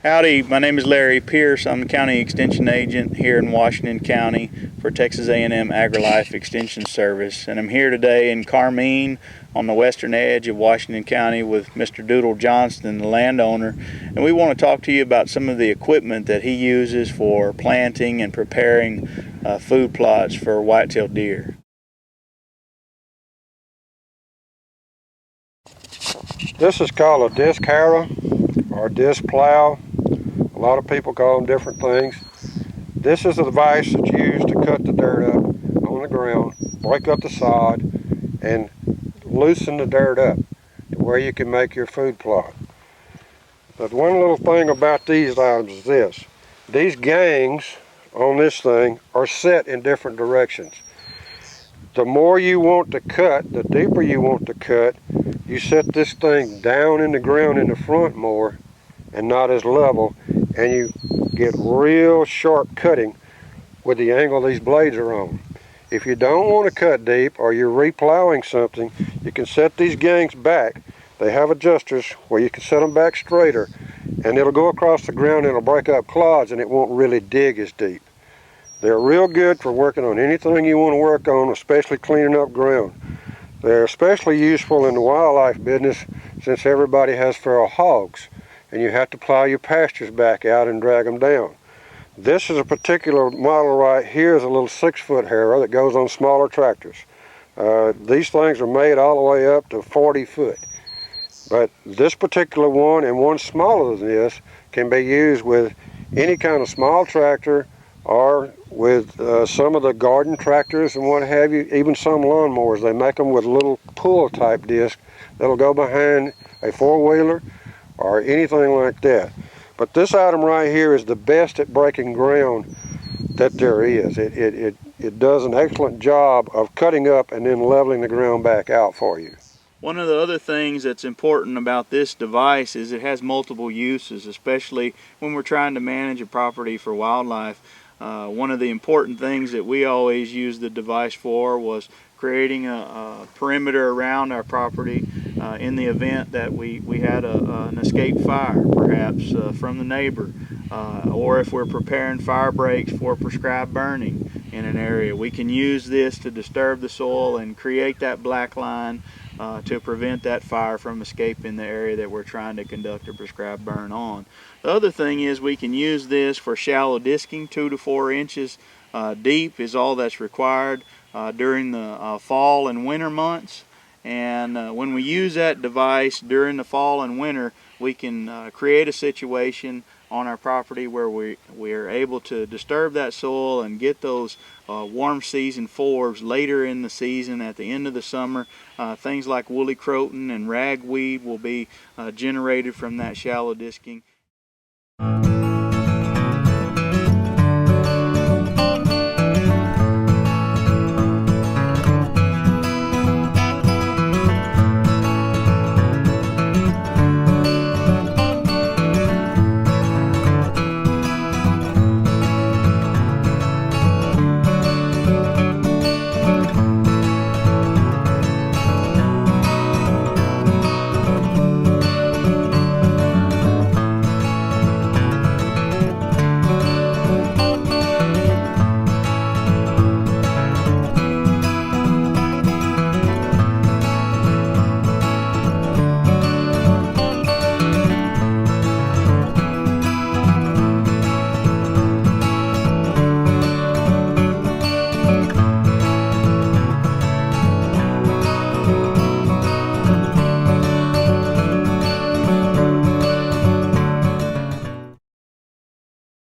Howdy, my name is Larry Pierce. I'm the County Extension Agent here in Washington County for Texas A&M AgriLife Extension Service. And I'm here today in Carmine on the western edge of Washington County with Mr. Doodle Johnston, the landowner. And we want to talk to you about some of the equipment that he uses for planting and preparing food plots for white-tailed deer. This is called a disc harrow or disc plow. A lot of people call them different things. This is a device that's used to cut the dirt up on the ground, break up the sod, and loosen the dirt up to where you can make your food plot. But one little thing about these items is this. These gangs on this thing are set in different directions. The more you want to cut, the deeper you want to cut, you set this thing down in the ground in the front more and not as level, and you get real sharp cutting with the angle these blades are on. If you don't want to cut deep or you're replowing something, you can set these gangs back. They have adjusters where you can set them back straighter, and it'll go across the ground and it'll break up clods and it won't really dig as deep. They're real good for working on anything you want to work on, especially cleaning up ground. They're especially useful in the wildlife business since everybody has feral hogs and you have to plow your pastures back out and drag them down. This is a particular model right here is a little 6-foot harrow that goes on smaller tractors. These things are made all the way up to 40 foot. But this particular one and one smaller than this can be used with any kind of small tractor or with some of the garden tractors and what have you, even some lawnmowers. They make them with a little pull type disc that'll go behind a four-wheeler or anything like that. But this item right here is the best at breaking ground that there is. It does an excellent job of cutting up and then leveling the ground back out for you. One of the other things that's important about this device is it has multiple uses, especially when we're trying to manage a property for wildlife. One of the important things that we always used the device for was creating a perimeter around our property in the event that we had an escape fire, perhaps from the neighbor, or if we're preparing fire breaks for prescribed burning in an area. We can use this to disturb the soil and create that black line to prevent that fire from escaping the area that we're trying to conduct a prescribed burn on. The other thing is we can use this for shallow disking. 2 to 4 inches deep is all that's required during the fall and winter months. And when we use that device during the fall and winter, we can create a situation on our property where we are able to disturb that soil and get those warm season forbs later in the season at the end of the summer. Things like woolly croton and ragweed will be generated from that shallow disking.